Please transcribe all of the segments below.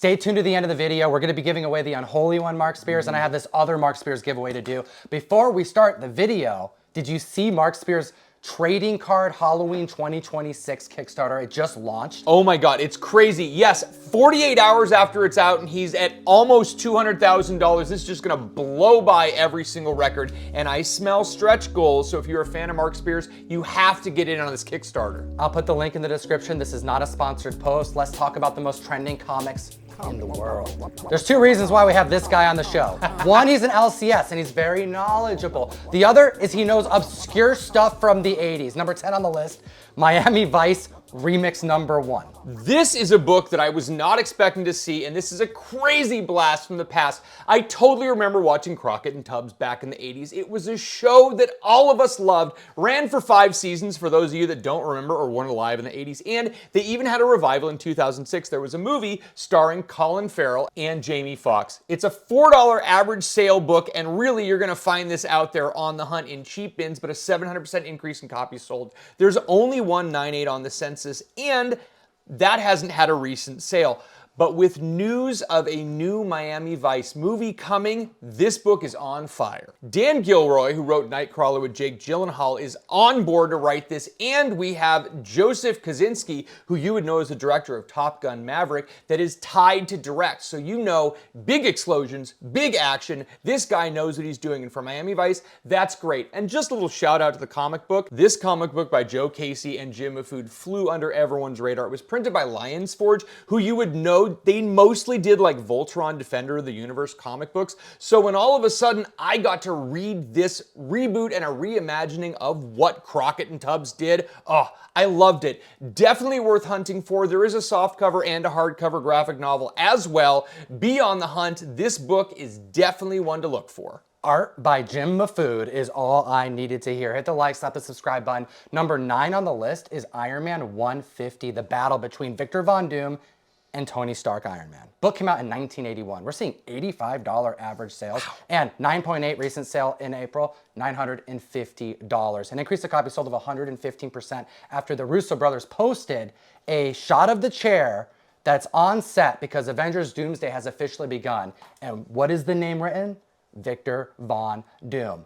Stay tuned to the end of the video. We're gonna be giving away the Unholy One Mark Spears, and I have this other Mark Spears giveaway to do. Before we start the video, did you see Mark Spears' trading card Halloween 2026 Kickstarter? It just launched. Oh my God, it's crazy. Yes, 48 hours after it's out and he's at almost $200,000. This is just gonna blow by every single record. And I smell stretch goals, so if you're a fan of Mark Spears, you have to get in on this Kickstarter. I'll put the link in the description. This is not a sponsored post. Let's talk about the most trending comics in the world. There's two reasons why we have this guy on the show. One, he's an LCS and he's very knowledgeable. The other is he knows obscure stuff from the 80s. Number 10 on the list, Miami Vice Remix #1. This is a book that I was not expecting to see, and this is a crazy blast from the past. I totally remember watching Crockett and Tubbs back in the 80s. It was a show that all of us loved, ran for 5 seasons for those of you that don't remember or weren't alive in the 80s, and they even had a revival in 2006. There was a movie starring Colin Farrell and Jamie Foxx. It's a $4 average sale book, and really you're gonna find this out there on the hunt in cheap bins, but a 700% increase in copies sold. There's only 198 on the census, and that hasn't had a recent sale. But with news of a new Miami Vice movie coming, this book is on fire. Dan Gilroy, who wrote Nightcrawler with Jake Gyllenhaal, is on board to write this, and we have Joseph Kosinski, who you would know as the director of Top Gun Maverick, that is tied to direct. So you know, big explosions, big action. This guy knows what he's doing, and for Miami Vice, that's great. And just a little shout out to the comic book. This comic book by Joe Casey and Jim Mafood flew under everyone's radar. It was printed by Lions Forge, who you would know they mostly did like Voltron Defender of the Universe comic books. So when all of a sudden I got to read this reboot and a reimagining of what Crockett and Tubbs did, oh, I loved it. Definitely worth hunting for. There is a softcover and a hardcover graphic novel as well. Be on the hunt. This book is definitely one to look for. Art by Jim Mafood is all I needed to hear. Hit the like, slap the subscribe button. Number 9 on the list is Iron Man 150, the battle between Victor Von Doom and Tony Stark Iron Man. Book came out in 1981. We're seeing $85 average sales and 9.8 recent sale in April, $950. An increase of copies sold of 115% after the Russo brothers posted a shot of the chair that's on set because Avengers Doomsday has officially begun. And what is the name written? Victor Von Doom.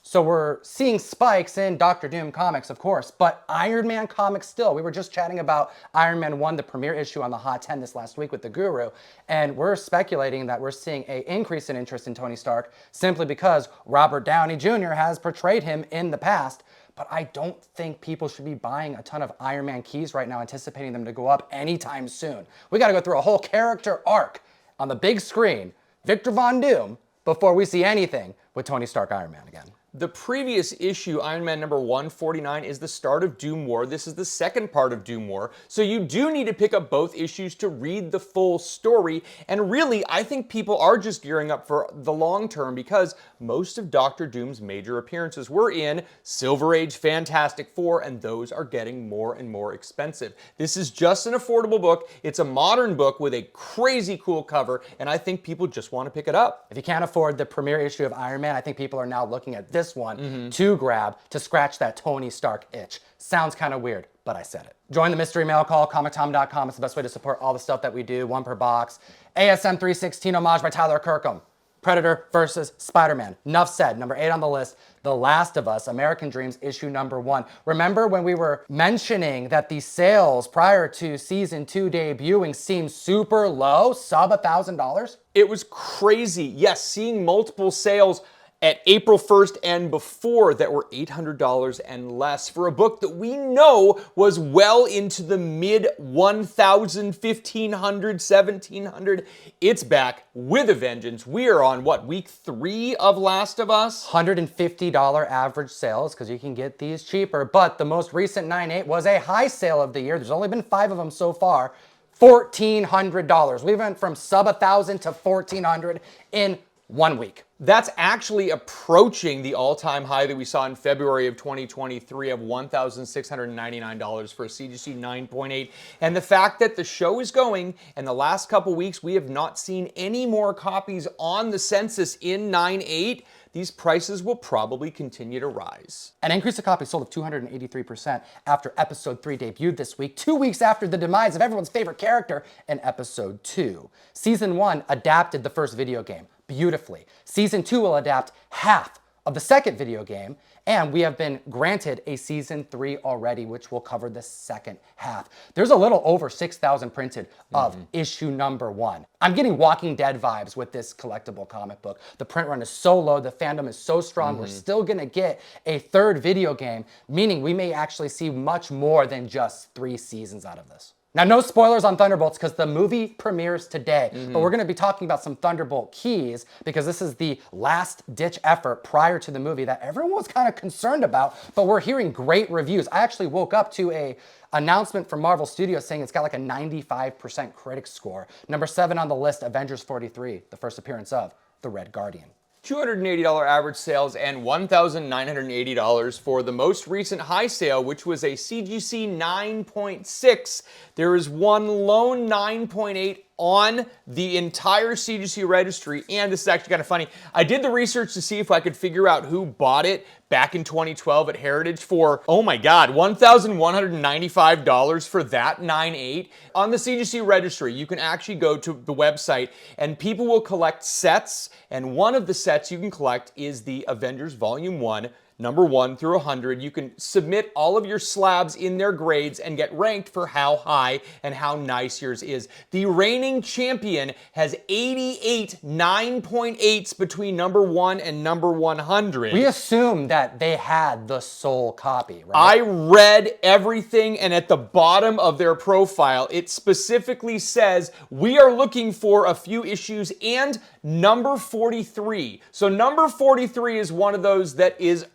So we're seeing spikes in Doctor Doom comics, of course, but Iron Man comics still. We were just chatting about Iron Man 1, the premiere issue on the Hot 10 this last week with the Guru, and we're speculating that we're seeing an increase in interest in Tony Stark simply because Robert Downey Jr. has portrayed him in the past. But I don't think people should be buying a ton of Iron Man keys right now, anticipating them to go up anytime soon. We gotta go through a whole character arc on the big screen, Victor Von Doom, before we see anything with Tony Stark Iron Man again. The previous issue, Iron Man number 149, is the start of Doom War. This is the second part of Doom War. So you do need to pick up both issues to read the full story. And really, I think people are just gearing up for the long term because most of Doctor Doom's major appearances were in Silver Age Fantastic Four, and those are getting more and more expensive. This is just an affordable book. It's a modern book with a crazy cool cover, and I think people just want to pick it up. If you can't afford the premiere issue of Iron Man, I think people are now looking at this one to grab to scratch that Tony Stark itch. Sounds kind of weird, but I said it. Join the mystery mail call, comictom.com. It's the best way to support all the stuff that we do, 1 per box. ASM 316 homage by Tyler Kirkham. Predator versus Spider-Man. Enough said. Number 8 on the list, The Last of Us, American Dreams, issue number 1. Remember when we were mentioning that the sales prior to season 2 debuting seemed super low, sub $1,000? It was crazy. Yes, seeing multiple sales at April 1st and before that were $800 and less for a book that we know was well into the mid 1,000, 1,500, 1,700. It's back with a vengeance. We are on, what, week 3 of Last of Us? $150 average sales because you can get these cheaper, but the most recent 9/8 was a high sale of the year. There's only been 5 of them so far. $1,400. We went from sub 1,000 to 1,400 in 1 week. That's actually approaching the all-time high that we saw in February of 2023 of $1,699 for a CGC 9.8. And the fact that the show is going, and the last couple weeks we have not seen any more copies on the census in 9.8, these prices will probably continue to rise. An increase of copies sold of 283% after episode 3 debuted this week, 2 weeks after the demise of everyone's favorite character in episode 2. Season 1 adapted the first video game beautifully. Season 2 will adapt half of the second video game, and we have been granted a season 3 already, which will cover the second half. There's a little over 6,000 printed of issue number 1. I'm getting Walking Dead vibes with this collectible comic book. The print run is so low, the fandom is so strong, we're still gonna get a third video game, meaning we may actually see much more than just 3 seasons out of this. Now, no spoilers on Thunderbolts because the movie premieres today, but we're going to be talking about some Thunderbolt keys because this is the last-ditch effort prior to the movie that everyone was kind of concerned about, but we're hearing great reviews. I actually woke up to a announcement from Marvel Studios saying it's got like a 95% critic score. Number 7 on the list, Avengers 43, the first appearance of the Red Guardian. $280 average sales and $1,980 for the most recent high sale, which was a CGC 9.6. There is one lone 9.8 on the entire CGC registry, and this is actually kind of funny. I did the research to see if I could figure out who bought it back in 2012 at Heritage for, oh my God, $1,195 for that 9.8. On the CGC registry, you can actually go to the website and people will collect sets, and one of the sets you can collect is the Avengers Volume 1, number 1 through 100. You can submit all of your slabs in their grades and get ranked for how high and how nice yours is. The reigning champion has 88 9.8s between number 1 and number 100. We assumed that they had the sole copy, right? I read everything, and at the bottom of their profile, it specifically says, we are looking for a few issues and number 43. So number 43 is one of those that is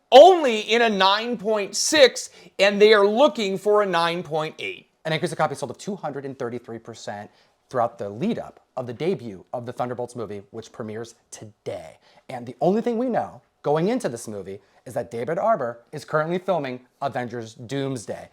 only in a 9.6, and they are looking for a 9.8. An increase of copies sold of 233% throughout the lead up of the debut of the Thunderbolts movie, which premieres today. And the only thing we know going into this movie is that David Arbor is currently filming Avengers Doomsday,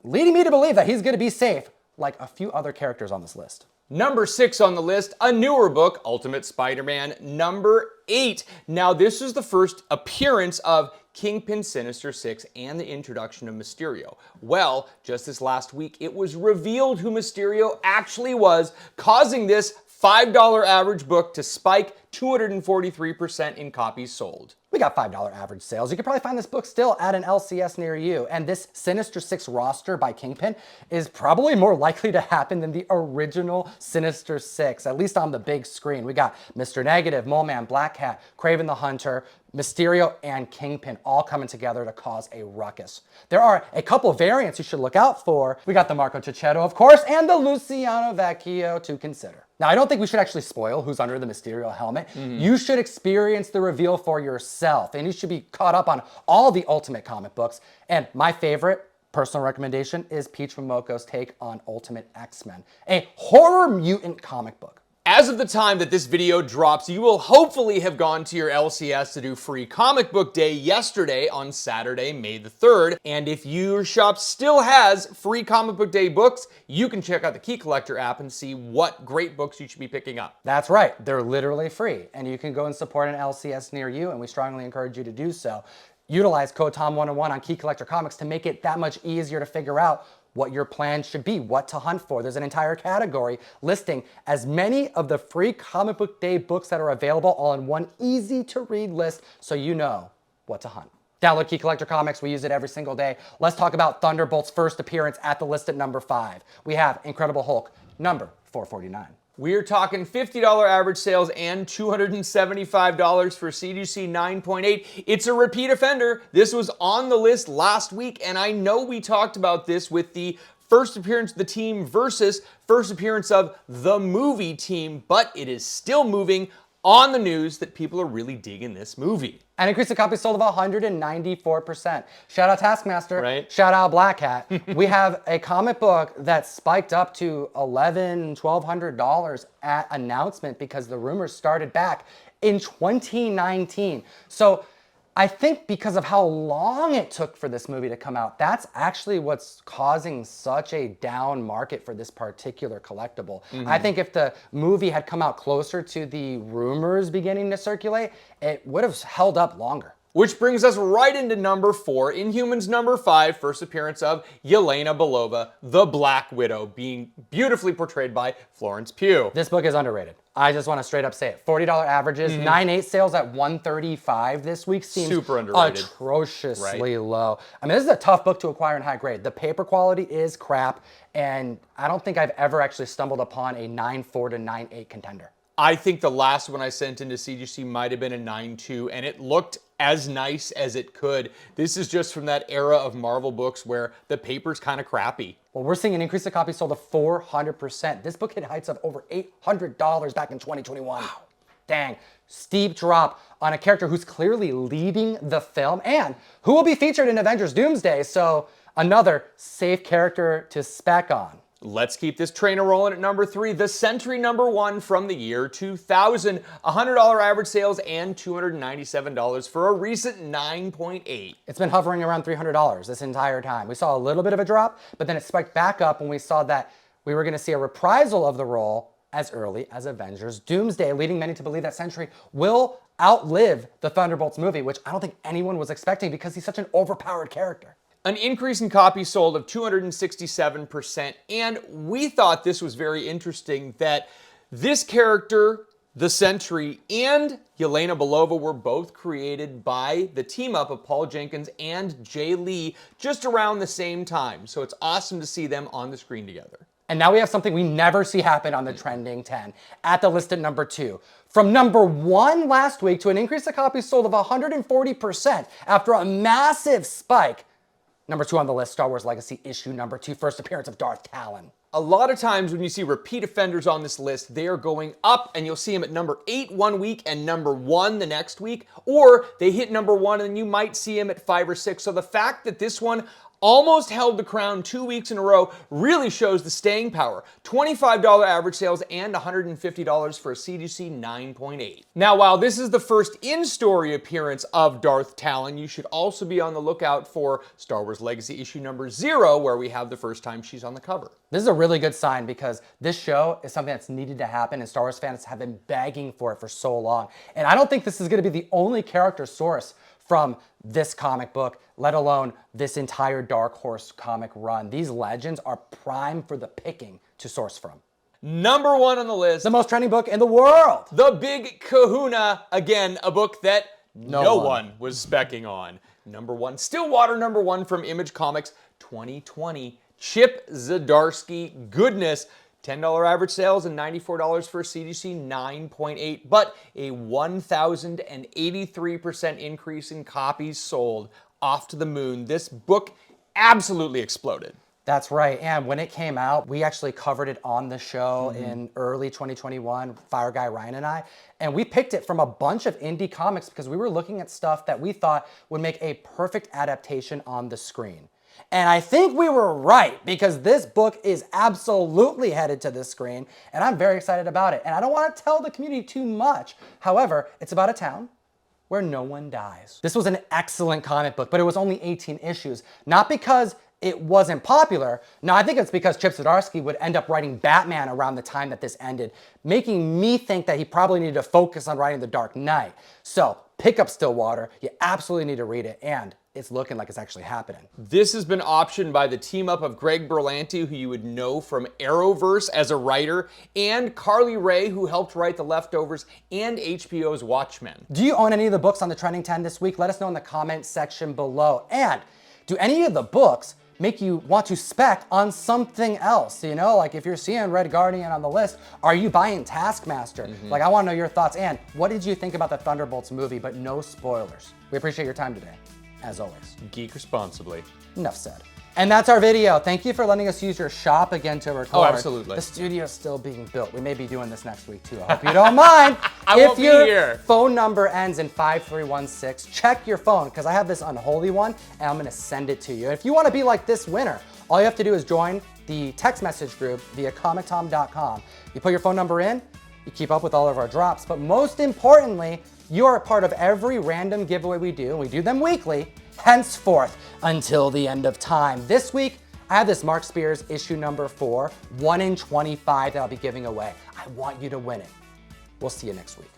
leading me to believe that he's going to be safe like a few other characters on this list. Number 6 on the list, a newer book, Ultimate Spider-Man number 8. Now, this is the first appearance of Kingpin, Sinister Six, and the introduction of Mysterio. Well, just this last week, it was revealed who Mysterio actually was, causing this $5 average book to spike 243% in copies sold. We got $5 average sales. You can probably find this book still at an LCS near you. And this Sinister Six roster by Kingpin is probably more likely to happen than the original Sinister Six, at least on the big screen. We got Mr. Negative, Mole Man, Black Cat, Kraven the Hunter, Mysterio, and Kingpin all coming together to cause a ruckus. There are a couple variants you should look out for. We got the Marco Cicchetto, of course, and the Luciano Vecchio to consider. Now, I don't think we should actually spoil who's under the Mysterio helmet. You should experience the reveal for yourself, and you should be caught up on all the Ultimate comic books. And my favorite personal recommendation is Peach Momoko's take on Ultimate X-Men, a horror mutant comic book. As of the time that this video drops, you will hopefully have gone to your LCS to do Free Comic Book Day yesterday on Saturday, May the 3rd. And if your shop still has Free Comic Book Day books, you can check out the Key Collector app and see what great books you should be picking up. That's right, they're literally free. And you can go and support an LCS near you, and we strongly encourage you to do so. Utilize code TOM101 on Key Collector Comics to make it that much easier to figure out what your plan should be, what to hunt for. There's an entire category listing as many of the Free Comic Book Day books that are available all in one easy to read list so you know what to hunt. Download Key Collector Comics, we use it every single day. Let's talk about Thunderbolt's first appearance at the list at number 5. We have Incredible Hulk, number 449. We're talking $50 average sales and $275 for CGC 9.8. It's a repeat offender. This was on the list last week, and I know we talked about this with the first appearance of the team versus first appearance of the movie team, but it is still moving on the news that people are really digging this movie. An increase in copies sold of 194%. Shout out Taskmaster. Right. Shout out Black Hat. We have a comic book that spiked up to $1,100, $1,200 at announcement because the rumors started back in 2019. So I think because of how long it took for this movie to come out, that's actually what's causing such a down market for this particular collectible. I think if the movie had come out closer to the rumors beginning to circulate, it would have held up longer. Which brings us right into number 4, Inhumans number 5, first appearance of Yelena Belova, the Black Widow, being beautifully portrayed by Florence Pugh. This book is underrated. I just want to straight up say it. $40 averages, 9/8 sales at $135 this week seems super underrated. Atrociously low. I mean, this is a tough book to acquire in high grade. The paper quality is crap, and I don't think I've ever actually stumbled upon a 9.4 to 9.8 contender. I think the last one I sent into CGC might have been a 9.2, and it looked as nice as it could. This is just from that era of Marvel books where the paper's kind of crappy. Well, we're seeing an increase of copies sold of 400%. This book hit heights of over $800 back in 2021. Wow. Dang. Steep drop on a character who's clearly leading the film and who will be featured in Avengers Doomsday. So another safe character to spec on. Let's keep this train rolling at number 3, The Sentry number 1 from the year 2000. $100 average sales and $297 for a recent 9.8. It's been hovering around $300 this entire time. We saw a little bit of a drop, but then it spiked back up when we saw that we were going to see a reprisal of the role as early as Avengers Doomsday, leading many to believe that Sentry will outlive the Thunderbolts movie, which I don't think anyone was expecting because he's such an overpowered character. An increase in copies sold of 267%, and we thought this was very interesting that this character, the Sentry, and Yelena Belova were both created by the team-up of Paul Jenkins and Jay Lee just around the same time. So it's awesome to see them on the screen together. And now we have something we never see happen on the trending 10 at the list at number 2. From number 1 last week to an increase of copies sold of 140% after a massive spike. Number 2 on the list, Star Wars Legacy issue number 2, first appearance of Darth Talon. A lot of times when you see repeat offenders on this list, they are going up and you'll see them at number 8 one week and number 1 the next week, or they hit number 1 and you might see them at 5 or 6. So the fact that this one almost held the crown 2 weeks in a row really shows the staying power. $25 average sales and $150 for a CGC 9.8. Now, while this is the first in-story appearance of Darth Talon, you should also be on the lookout for Star Wars Legacy issue number 0, where we have the first time she's on the cover. This is a really good sign because this show is something that's needed to happen and Star Wars fans have been begging for it for so long. And I don't think this is going to be the only character source from this comic book, let alone this entire Dark Horse comic run. These legends are prime for the picking to source from. Number 1 on the list, The most trending book in the world. The Big Kahuna. Again, a book that no one was specking on. Number 1, Stillwater number 1 from Image Comics 2020. Chip Zdarsky goodness. $10 average sales and $94 for a CGC 9.8, but a 1,083% increase in copies sold. Off to the moon. This book absolutely exploded. That's right. And when it came out, we actually covered it on the show in early 2021, Fire Guy Ryan and I. And we picked it from a bunch of indie comics because we were looking at stuff that we thought would make a perfect adaptation on the screen. And I think we were right because this book is absolutely headed to the screen and I'm very excited about it. And I don't want to tell the community too much. However, it's about a town where no one dies. This was an excellent comic book, but it was only 18 issues. Not because it wasn't popular. No, I think it's because Chip Zdarsky would end up writing Batman around the time that this ended, making me think that he probably needed to focus on writing The Dark Knight. So pick up Stillwater. You absolutely need to read it, and it's looking like it's actually happening. This has been optioned by the team up of Greg Berlanti, who you would know from Arrowverse as a writer, and Carly Ray, who helped write The Leftovers and HBO's Watchmen. Do you own any of the books on the Trending 10 this week? Let us know in the comment section below. And do any of the books make you want to spec on something else? You know, like if you're seeing Red Guardian on the list, are you buying Taskmaster? Like, I want to know your thoughts. And what did you think about the Thunderbolts movie, but no spoilers? We appreciate your time today. As always. Geek responsibly. Enough said. And that's our video. Thank you for letting us use your shop again to record. Oh, absolutely. The studio's still being built. We may be doing this next week too. I hope you don't mind. I won't be here. Phone number ends in 5316, check your phone because I have this unholy one and I'm gonna send it to you. If you wanna be like this winner, all you have to do is join the text message group via comictom.com. You put your phone number in, you keep up with all of our drops, but most importantly, you are a part of every random giveaway we do, and we do them weekly, henceforth until the end of time. This week, I have this Mark Spears issue number 4, 1 in 25 that I'll be giving away. I want you to win it. We'll see you next week.